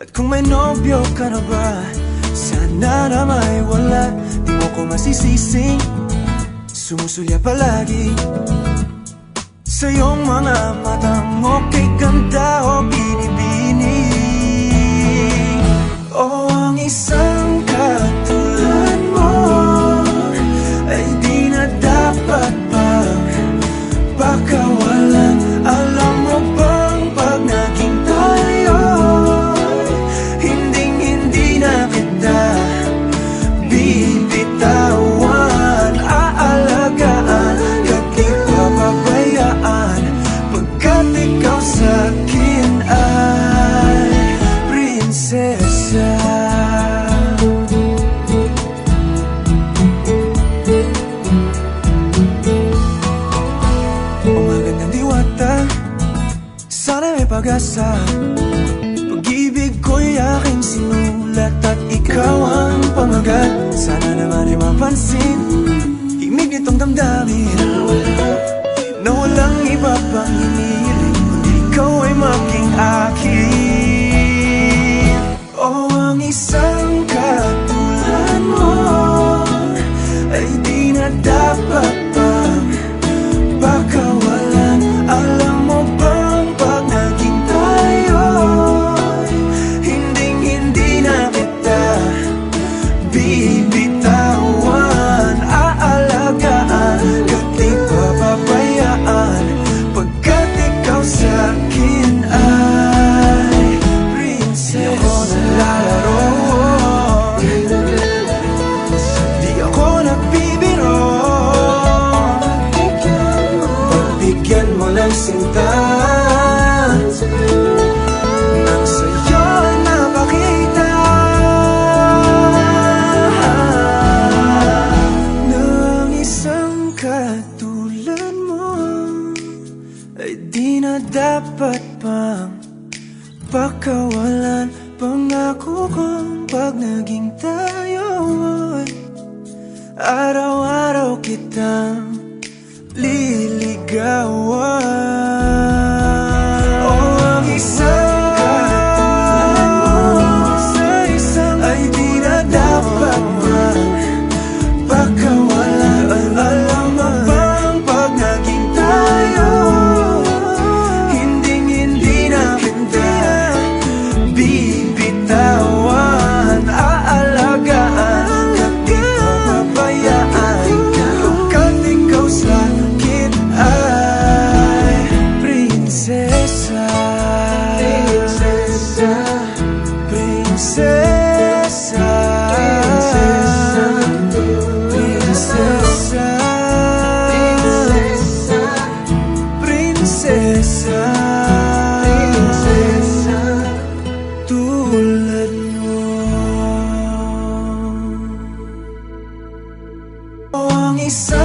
At kung may nobyo ka na ba, sana na may wala. Di mo ko masisising sumusulya palagi sa iyong mga matang okay ganda o binibini. O ang isang katulad mo ay di na dapat pang pakawalan. Alam mo bang pag naging tayo, hindi na kita bibitawan. Aalagaan at di papabayaan, pagkat ikaw sa'kin ay prinsesa. Sana may pag-asa, pag-ibig ko'y aking sinulat at ikaw ang pamagat. Sana naman ay mapansin himig nitong damdamin na walang iba pang hinihiling kundi ikaw ay maging akin. O ang isang katulad mo ay di na dapat pang pakawalan. Alam mo bang pag naging tayo, hindi na kita bibitawan. Aalagaan at di papabayaan, pagkat ikaw sa'kin ay prinsesa. Di ako naglalaro, di ako nagbibiro. Pagbigyan mo ng sinta, nang sa'yo napakita ng isang katulad mo ay di na dapat pang pakawalan. Pangako kong pag naging tayo, araw-araw kitang liligawan. O ang isang katulad mo ay di na dapat pang pakawalan. Alam mo bang pag naging tayo, hindi na kita bibitawan. Aalagaan at di papabayaan, pagkat ikaw sa'kin ay prinsesa. Prinsesa, prinsesa, prinsesa, prinsesa, tulad mo. O ang isa